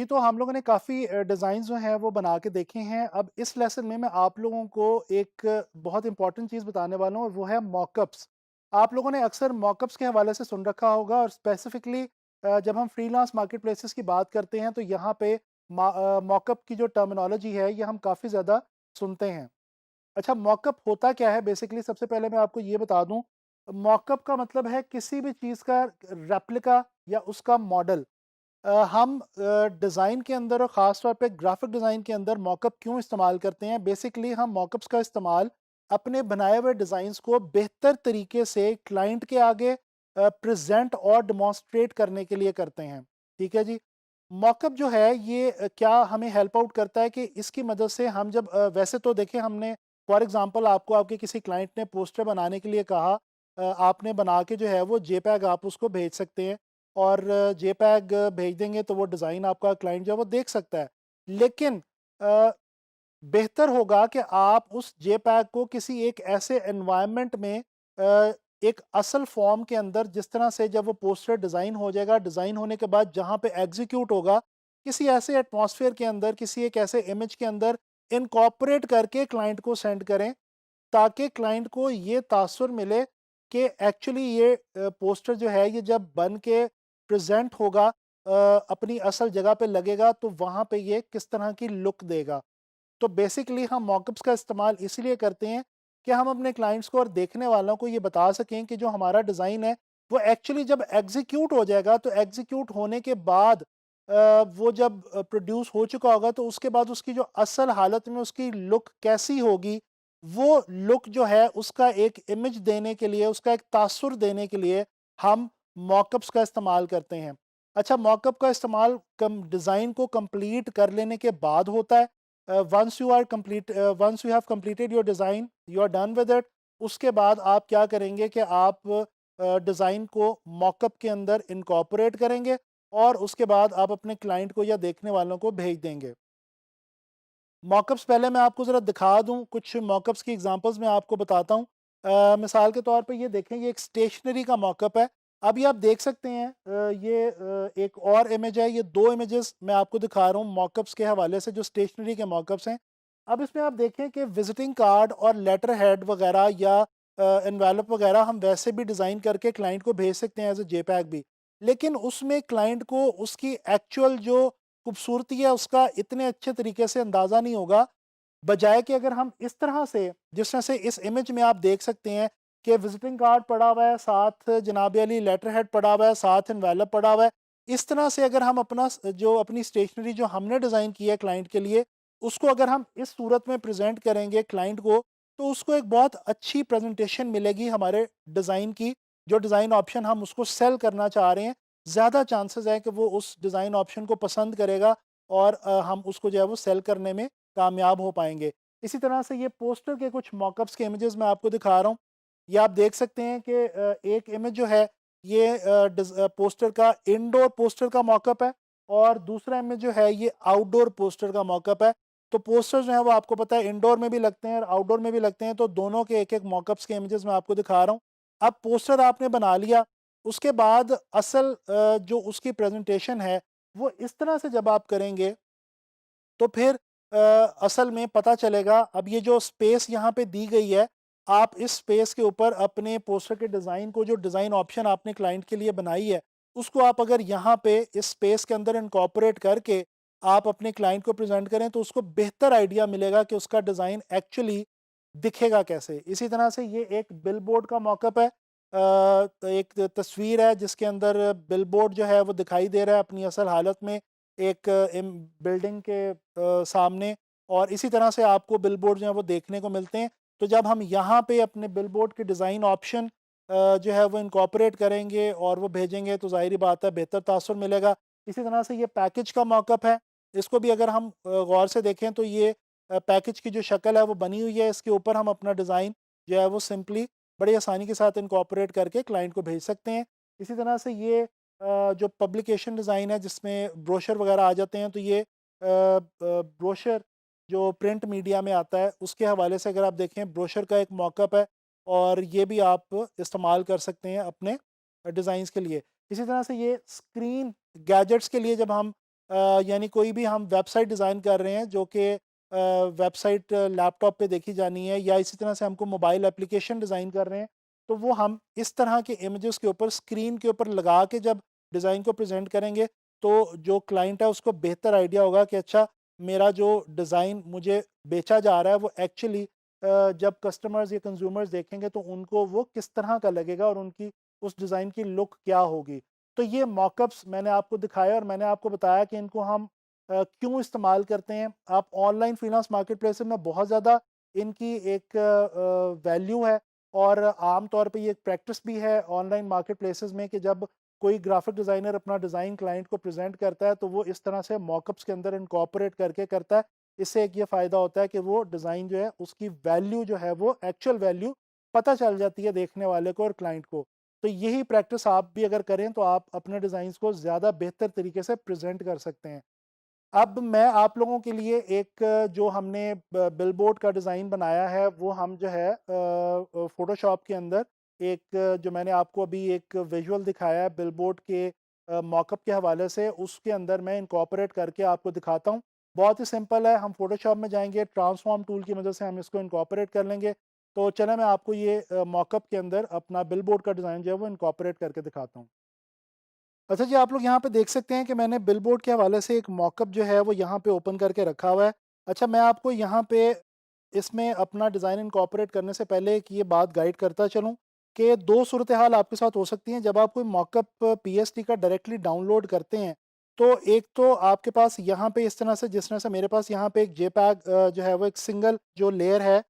जी, तो हम लोगों ने काफ़ी डिज़ाइन्स जो हैं वो बना के देखे हैं। अब इस लेसन में मैं आप लोगों को एक बहुत इम्पोर्टेंट चीज़ बताने वाला हूँ और वो है मॉकअप्स। आप लोगों ने अक्सर मॉकअप्स के हवाले से सुन रखा होगा और स्पेसिफ़िकली जब हम फ्रीलांस मार्केटप्लेसेस की बात करते हैं तो यहाँ पे मॉकअप की जो टर्मिनोलॉजी है ये हम काफ़ी ज़्यादा सुनते हैं। अच्छा, मॉकअप होता क्या है बेसिकली? सबसे पहले मैं आपको ये बता दूँ, मॉकअप का मतलब है किसी भी चीज़ का रेप्लिका या उसका मॉडल। हम डिज़ाइन के अंदर और ख़ास तौर पे ग्राफ़िक डिज़ाइन के अंदर मॉकअप क्यों इस्तेमाल करते हैं? बेसिकली हम मॉकअप्स का इस्तेमाल अपने बनाए हुए डिज़ाइन्स को बेहतर तरीके से क्लाइंट के आगे प्रेज़ेंट और डेमॉन्स्ट्रेट करने के लिए करते हैं। ठीक है जी? मॉकअप जो है ये क्या हमें हेल्प आउट करता है कि इसकी मदद से हम जब वैसे तो देखिए हमने फॉर एग्ज़ाम्पल आपको आपके किसी क्लाइंट ने पोस्टर बनाने के लिए कहा, आपने बना के जो है वो जेपीईजी आप उसको भेज सकते हैं और जेपीईजी भेज देंगे तो वो डिज़ाइन आपका क्लाइंट जो है वो देख सकता है। लेकिन अ, बेहतर होगा कि आप उस जेपीईजी को किसी एक ऐसे एनवायरनमेंट में एक असल फॉर्म के अंदर जिस तरह से जब वो पोस्टर डिज़ाइन हो जाएगा, डिज़ाइन होने के बाद जहाँ पे एग्ज़ीक्यूट होगा, किसी ऐसे एटमॉस्फेयर के अंदर, किसी एक ऐसे इमेज के अंदर इनकॉर्पोरेट करके क्लाइंट को सेंड करें, ताकि क्लाइंट को ये तासुर मिले कि एक्चुअली ये पोस्टर जो है ये जब बन के प्रेज़ेंट होगा, अपनी असल जगह पे लगेगा तो वहाँ पे ये किस तरह की लुक देगा। तो बेसिकली हम मॉकअप्स का इस्तेमाल इसलिए करते हैं कि हम अपने क्लाइंट्स को और देखने वालों को ये बता सकें कि जो हमारा डिज़ाइन है वो एक्चुअली जब एग्जीक्यूट हो जाएगा तो एग्जीक्यूट होने के बाद वो जब प्रोड्यूस हो चुका होगा तो उसके बाद उसकी जो असल हालत में उसकी लुक कैसी होगी, वो लुक जो है उसका एक इमेज देने के लिए, उसका एक तासुर देने के लिए हम मॉकअप्स का इस्तेमाल करते हैं। अच्छा, मॉकअप का इस्तेमाल कम डिज़ाइन को कंप्लीट कर लेने के बाद होता है। Once you have completed your design, you are done with it. उसके बाद आप क्या करेंगे कि आप डिज़ाइन को मॉकअप के अंदर इनकॉर्पोरेट करेंगे और उसके बाद आप अपने क्लाइंट को या देखने वालों को भेज देंगे। मॉकअप्स पहले मैं आपको ज़रा दिखा दूँ, कुछ मॉकअप्स की एग्ज़ाम्पल्स मैं आपको बताता हूँ। मिसाल के तौर पे ये देखें, ये एक स्टेशनरी का मॉकअप है। अभी आप देख सकते हैं ये एक और इमेज है, ये 2 इमेजेस मैं आपको दिखा रहा हूँ मॉकअप्स के हवाले से जो स्टेशनरी के मॉकअप्स हैं। अब इसमें आप देखें कि विज़िटिंग कार्ड और लेटर हेड वगैरह या एनवेलप वगैरह हम वैसे भी डिज़ाइन करके क्लाइंट को भेज सकते हैं एज़ अ जेपीईजी भी। लेकिन उसमें क्लाइंट को उसकी एक्चुअल जो खूबसूरती है उसका इतने अच्छे तरीके से अंदाज़ा नहीं होगा, बजाय कि अगर हम इस तरह से, जिस तरह से इस इमेज में आप देख सकते हैं कि विज़िटिंग कार्ड पड़ा हुआ है, साथ जनाब अली लेटर हेड पड़ा हुआ है, साथ एनवेलप पड़ा हुआ है। इस तरह से अगर हम जो अपनी स्टेशनरी जो हमने डिज़ाइन की है क्लाइंट के लिए, उसको अगर हम इस सूरत में प्रेज़ेंट करेंगे क्लाइंट को, तो उसको एक बहुत अच्छी प्रेज़ेंटेशन मिलेगी हमारे डिज़ाइन की। जो डिज़ाइन ऑप्शन हम उसको सेल करना चाह रहे हैं, ज़्यादा चांसेस हैं कि वो उस डिज़ाइन ऑप्शन को पसंद करेगा और हम उसको जो है वो सेल करने में कामयाब हो पाएँगे। इसी तरह से ये पोस्टर के कुछ मॉकअप्स के इमेजेस मैं आपको दिखा रहा हूँ। ये आप देख सकते हैं कि एक इमेज जो है ये पोस्टर का इनडोर पोस्टर का मॉकअप है और दूसरा इमेज जो है ये आउटडोर पोस्टर का मॉकअप है। तो पोस्टर जो है वो आपको पता है इनडोर में भी लगते हैं और आउटडोर में भी लगते हैं, तो दोनों के एक-एक मॉकअप्स के इमेजेस मैं आपको दिखा रहा हूँ। अब पोस्टर आपने बना लिया, उसके बाद असल जो उसकी प्रेज़ेंटेशन है वो इस तरह से जब आप करेंगे तो फिर असल में पता चलेगा। अब ये जो स्पेस यहाँ पे दी गई है, आप इस स्पेस के ऊपर अपने पोस्टर के डिज़ाइन को, जो डिज़ाइन ऑप्शन आपने क्लाइंट के लिए बनाई है, उसको आप अगर यहाँ पे इस स्पेस के अंदर इनकॉर्पोरेट करके आप अपने क्लाइंट को प्रेज़ेंट करें, तो उसको बेहतर आइडिया मिलेगा कि उसका डिज़ाइन एक्चुअली दिखेगा कैसे। इसी तरह से ये एक बिलबोर्ड का मॉकअप है। एक तस्वीर है जिसके अंदर बिलबोर्ड जो है वो दिखाई दे रहा है अपनी असल हालत में एक बिल्डिंग के सामने, और इसी तरह से आपको बिलबोर्ड जो है वो देखने को मिलते हैं। तो जब हम यहाँ पे अपने बिलबोर्ड के डिज़ाइन ऑप्शन जो है वो इनकॉर्पोरेट करेंगे और वो भेजेंगे तो ज़ाहिर-सी बात है बेहतर तासुर मिलेगा। इसी तरह से ये पैकेज का मॉकअप है। इसको भी अगर हम गौर से देखें तो ये पैकेज की जो शक्ल है वो बनी हुई है। इसके ऊपर हम अपना डिज़ाइन जो है वो सिंपली बड़ी आसानी के साथ इनकॉर्पोरेट करके क्लाइंट को भेज सकते हैं। इसी तरह से ये जो पब्लिकेशन डिज़ाइन है जिसमें ब्रोशर वगैरह आ जाते हैं, तो ये ब्रोशर जो प्रिंट मीडिया में आता है उसके हवाले से अगर आप देखें, ब्रोशर का एक मॉकअप है और ये भी आप इस्तेमाल कर सकते हैं अपने डिज़ाइंस के लिए। इसी तरह से ये स्क्रीन गैजेट्स के लिए जब हम यानी कोई भी हम वेबसाइट डिज़ाइन कर रहे हैं जो कि वेबसाइट लैपटॉप पे देखी जानी है, या इसी तरह से हमको मोबाइल एप्लीकेशन डिज़ाइन कर रहे हैं, तो वो हम इस तरह के इमेजेस के ऊपर स्क्रीन के ऊपर लगा के जब डिज़ाइन को प्रेजेंट करेंगे, तो जो क्लाइंट है उसको बेहतर आइडिया होगा कि अच्छा, मेरा जो डिज़ाइन मुझे बेचा जा रहा है वो एक्चुअली जब कस्टमर्स या कंज्यूमर्स देखेंगे तो उनको वो किस तरह का लगेगा और उनकी उस डिज़ाइन की लुक क्या होगी। तो ये मॉकअप्स मैंने आपको दिखाया और मैंने आपको बताया कि इनको हम क्यों इस्तेमाल करते हैं। आप ऑनलाइन फ्रीलांस मार्केटप्लेसेस में बहुत ज़्यादा इनकी एक वैल्यू है, और आम तौर पे ये एक प्रैक्टिस भी है ऑनलाइन मार्केटप्लेसेस में कि जब कोई ग्राफिक डिज़ाइनर अपना डिज़ाइन क्लाइंट को प्रेज़ेंट करता है तो वो इस तरह से मॉकअप्स के अंदर इनकॉर्पोरेट करके करता है। इससे एक ये फ़ायदा होता है कि वो डिज़ाइन जो है उसकी वैल्यू जो है वो एक्चुअल वैल्यू पता चल जाती है देखने वाले को और क्लाइंट को। तो यही प्रैक्टिस आप भी अगर करें तो आप अपने डिज़ाइंस को ज़्यादा बेहतर तरीके से प्रेज़ेंट कर सकते हैं। अब मैं आप लोगों के लिए एक जो हमने बिलबोर्ड का डिज़ाइन बनाया है वो हम जो है फ़ोटोशॉप के अंदर एक जो मैंने आपको अभी एक विजुअल दिखाया है बिलबोर्ड के मॉकअप के हवाले से, उसके अंदर मैं इनकॉर्पोरेट करके आपको दिखाता हूँ। बहुत ही सिंपल है, हम फ़ोटोशॉप में जाएँगे, ट्रांसफॉर्म टूल की मदद से हम इसको इनकॉर्पोरेट कर लेंगे। तो चलें मैं आपको ये मॉकअप के अंदर अपना बिलबोर्ड का डिज़ाइन जो है वो इनकॉर्पोरेट करके दिखाता हूँ। अच्छा जी, आप लोग यहाँ पे देख सकते हैं कि मैंने बिलबोर्ड के हवाले से एक मॉकअप जो है वो यहाँ पे ओपन करके रखा हुआ है। अच्छा, मैं आपको यहाँ पे इसमें अपना डिज़ाइन इनकॉर्पोरेट करने से पहले एक ये बात गाइड करता चलूँ कि 2 सूरत हाल आपके साथ हो सकती हैं जब आप कोई मॉकअप पीएसडी का डायरेक्टली डाउनलोड करते हैं। तो एक तो आपके पास यहाँ पे इस तरह से, जिस तरह से मेरे पास यहाँ पे एक जेपीईजी जो है वो एक सिंगल जो लेयर है,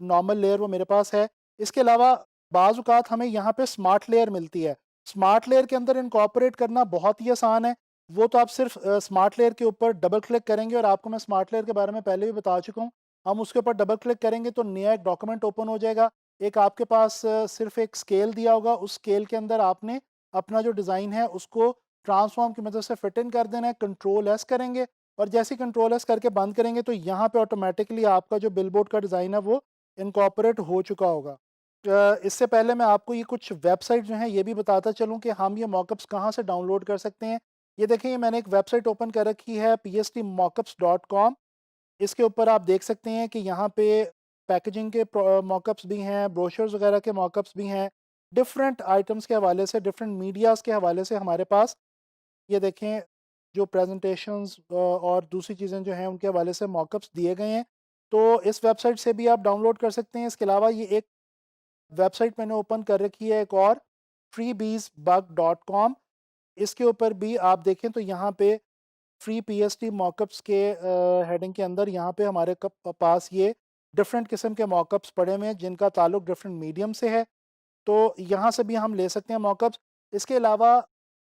नॉर्मल लेयर वो मेरे पास है। इसके अलावा बाज़ औक़ात हमें यहाँ पे स्मार्ट लेयर मिलती है। स्मार्ट लेयर के अंदर इनकॉर्पोरेट करना बहुत ही आसान है। वो तो आप सिर्फ़ स्मार्ट लेयर के ऊपर डबल क्लिक करेंगे, और आपको मैं स्मार्ट लेयर के बारे में पहले भी बता चुका हूँ। हम उसके ऊपर डबल क्लिक करेंगे तो नया एक डॉक्यूमेंट ओपन हो जाएगा। एक आपके पास सिर्फ़ एक स्केल दिया होगा, उस स्केल के अंदर आपने अपना जो डिज़ाइन है उसको ट्रांसफ़ॉर्म की मदद से फिट इन कर देना है। कंट्रोल एस करेंगे, और जैसे ही कंट्रोल एस करके बंद करेंगे तो यहाँ पे ऑटोमैटिकली आपका जो बिलबोर्ड का डिज़ाइन है वो इनकॉर्पोरेट हो चुका होगा। इससे पहले मैं आपको ये कुछ वेबसाइट जो हैं ये भी बताता चलूँ कि हम ये मॉकअप्स कहाँ से डाउनलोड कर सकते हैं। ये देखिए, ये मैंने एक वेबसाइट ओपन कर रखी है pstmockups.com। इसके ऊपर आप देख सकते हैं कि यहाँ पे पैकेजिंग के मॉकअप्स भी हैं, ब्रोशर्स वगैरह के मॉकअप्स भी हैं। डिफरेंट आइटम्स के हवाले से, डिफरेंट मीडियाज़ के हवाले से हमारे पास ये देखें जो प्रेजेंटेशंस और दूसरी चीज़ें जो हैं उनके हवाले से मॉकअप्स दिए गए हैं। तो इस वेबसाइट से भी आप डाउनलोड कर सकते हैं। इसके अलावा ये एक वेबसाइट मैंने ओपन कर रखी है एक और, freebeesbug.com। इसके ऊपर भी आप देखें तो यहाँ पे फ्री पीएसटी मॉकअप्स के हेडिंग के अंदर यहाँ पे हमारे पास ये डिफरेंट किस्म के मॉकअप्स पड़े हुए हैं जिनका ताल्लुक डिफरेंट मीडियम से है। तो यहाँ से भी हम ले सकते हैं मॉकअप्स। इसके अलावा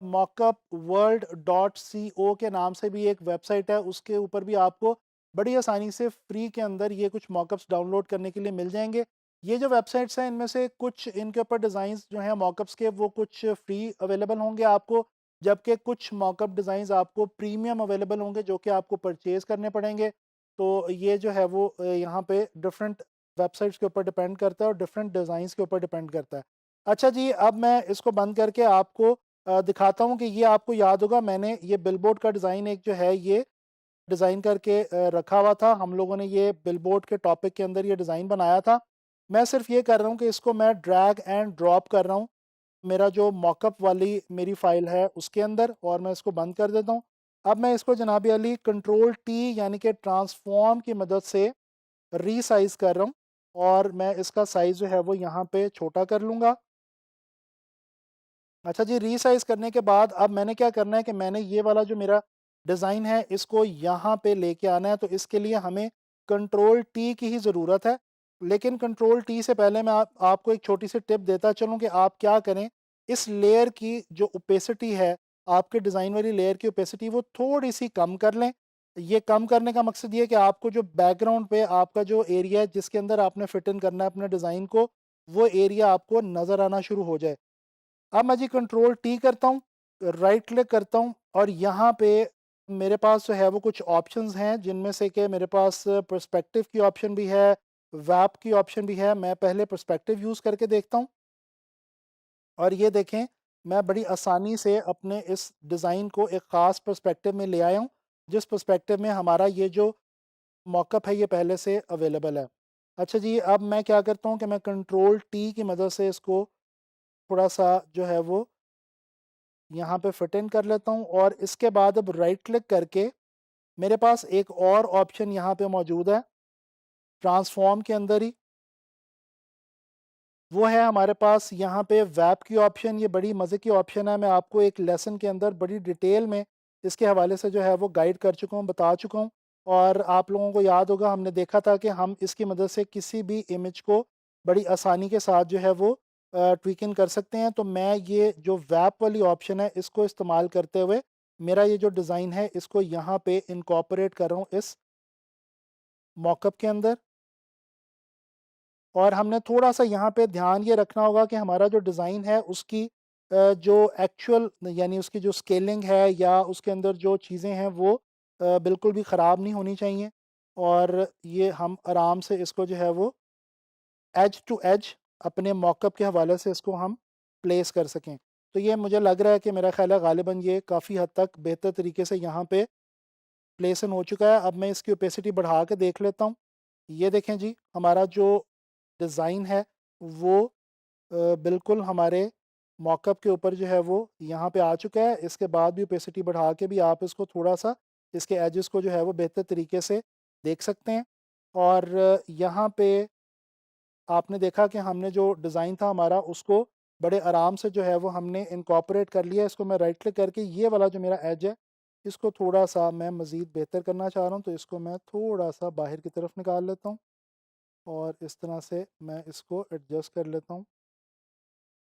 मॉकअप वर्ल्ड डॉट सी ओ के नाम से भी एक वेबसाइट है, उसके ऊपर भी आपको बड़ी आसानी से फ्री के अंदर ये कुछ मॉकअप्स डाउनलोड करने के लिए मिल जाएंगे। ये जो वेबसाइट्स हैं इनमें से कुछ, इनके ऊपर डिज़ाइंस जो हैं मॉकअप्स के वो कुछ फ्री अवेलेबल होंगे आपको, जबकि कुछ मॉकअप डिज़ाइंस आपको प्रीमियम अवेलेबल होंगे जो कि आपको परचेज़ करने पड़ेंगे। तो ये जो है वो यहाँ पे डिफरेंट वेबसाइट्स के ऊपर डिपेंड करता है और डिफरेंट डिज़ाइंस के ऊपर डिपेंड करता है। अच्छा जी, अब मैं इसको बंद करके आपको दिखाता हूँ कि ये आपको याद होगा मैंने ये बिलबोर्ड का डिज़ाइन एक जो है ये डिज़ाइन करके रखा हुआ था। हम लोगों ने ये बिलबोर्ड के टॉपिक के अंदर ये डिज़ाइन बनाया था। मैं सिर्फ़ ये कर रहा हूँ कि इसको मैं ड्रैग एंड ड्रॉप कर रहा हूँ, मेरा जो मॉकअप वाली मेरी फ़ाइल है उसके अंदर, और मैं इसको बंद कर देता हूँ। अब मैं इसको जनाब अली कंट्रोल टी यानी कि ट्रांसफ़ॉर्म की मदद से रीसाइज़ कर रहा हूँ, और मैं इसका साइज़ जो है वो यहाँ पे छोटा कर लूँगा। अच्छा जी, रीसाइज़ करने के बाद अब मैंने क्या करना है कि मैंने ये वाला जो मेरा डिज़ाइन है इसको यहाँ पे लेके आना है, तो इसके लिए हमें कंट्रोल टी की ही ज़रूरत है। लेकिन कंट्रोल टी से पहले मैं आपको एक छोटी सी टिप देता चलूँ कि आप क्या करें, इस लेयर की जो ओपेसिटी है, आपके डिज़ाइन वाली लेयर की ओपेसिटी वो थोड़ी-सी कम कर लें। ये कम करने का मकसद ये है कि आपको जो बैकग्राउंड पे आपका जो एरिया है जिसके अंदर आपने फिट इन करना है अपने डिज़ाइन को, वो एरिया आपको नज़र आना शुरू हो जाए। अब मैं जी कंट्रोल टी करता हूँ, राइट क्लिक करता हूँ, और यहाँ पे मेरे पास जो है वो कुछ ऑप्शंस हैं जिनमें से कि मेरे पास पर्सपेक्टिव की ऑप्शन भी है, वैप की ऑप्शन भी है। मैं पहले पर्सपेक्टिव यूज़ करके देखता हूँ, और ये देखें मैं बड़ी आसानी से अपने इस डिज़ाइन को एक ख़ास पर्सपेक्टिव में ले आया हूँ, जिस पर्सपेक्टिव में हमारा ये जो मॉकअप है ये पहले से अवेलेबल है। अच्छा जी, अब मैं क्या करता हूँ कि मैं कंट्रोल टी की मदद से इसको थोड़ा-सा जो है वो यहाँ पे फिट इन कर लेता हूँ, और इसके बाद अब राइट क्लिक करके मेरे पास एक और ऑप्शन यहाँ पे मौजूद है, ट्रांसफॉर्म के अंदर ही। वो है हमारे पास यहाँ पे वैप की ऑप्शन। ये बड़ी मज़े की ऑप्शन है। मैं आपको एक लेसन के अंदर बड़ी डिटेल में इसके हवाले से जो है वो गाइड कर चुका हूँ, बता चुका हूँ। और आप लोगों को याद होगा, हमने देखा था कि हम इसकी मदद से किसी भी इमेज को बड़ी आसानी के साथ जो है वो ट्वीकिंग कर सकते हैं। तो मैं ये जो वैप वाली ऑप्शन है इसको इस्तेमाल करते हुए मेरा ये जो डिज़ाइन है इसको यहाँ पे इनकॉर्पोरेट कर रहा हूँ इस मॉकअप के अंदर। और हमने थोड़ा-सा यहाँ पे ध्यान ये रखना होगा कि हमारा जो डिज़ाइन है उसकी जो एक्चुअल यानी उसकी जो स्केलिंग है या उसके अंदर जो चीज़ें हैं वो बिल्कुल भी ख़राब नहीं होनी चाहिए, और ये हम आराम से इसको जो है वो एज टू एज अपने मॉकअप के हवाले से इसको हम प्लेस कर सकें। तो ये मुझे लग रहा है कि मेरा ख़्याल है ग़ालिबन ये काफ़ी हद तक बेहतर तरीके से यहाँ पे प्लेस इन हो चुका है। अब मैं इसकी ओपेसिटी बढ़ा के देख लेता हूँ। ये देखें जी, हमारा जो डिज़ाइन है वो बिल्कुल हमारे मॉकअप के ऊपर जो है वो यहाँ पे आ चुका है। इसके बाद भी ओपेसिटी बढ़ा के भी आप इसको थोड़ा-सा इसके एजेस को जो है वो बेहतर तरीके से देख सकते हैं। और यहाँ पे आपने देखा कि हमने जो डिज़ाइन था हमारा उसको बड़े आराम से जो है वो हमने इनकॉर्पोरेट कर लिया। इसको मैं राइट क्लिक करके ये वाला जो मेरा एज है इसको थोड़ा-सा मैं मज़ीद बेहतर करना चाह रहा हूँ, तो इसको मैं थोड़ा-सा बाहर की तरफ निकाल लेता हूँ और इस तरह से मैं इसको एडजस्ट कर लेता हूँ।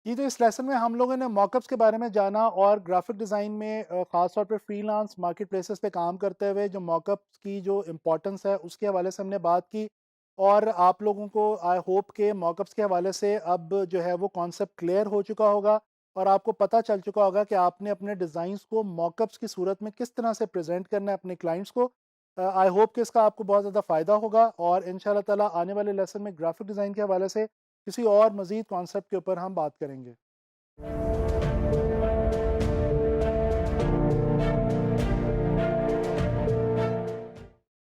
जी, तो इस लेसन में हम लोगों ने मॉकअप्स के बारे में जाना और ग्राफिक डिज़ाइन में ख़ास तौर पे फ्रीलांस मार्केट प्लेसेस पे काम करते हुए जो मॉकअप्स की जो इम्पोर्टेंस है उसके हवाले से हमने बात की। और आप लोगों को आई होप के मॉकअप्स के हवाले से अब जो है वो कॉन्सेप्ट क्लियर हो चुका होगा, और आपको पता चल चुका होगा कि आपने अपने डिज़ाइंस को मॉकअप्स की सूरत में किस तरह से प्रेजेंट करना है अपने क्लाइंट्स को। आई होप कि इसका आपको बहुत ज़्यादा फ़ायदा होगा, और इंशाल्लाह ताला आने वाले लेसन में ग्राफिक डिज़ाइन के हवाले से किसी और मज़ीद कॉन्सेप्ट के ऊपर हम बात करेंगे।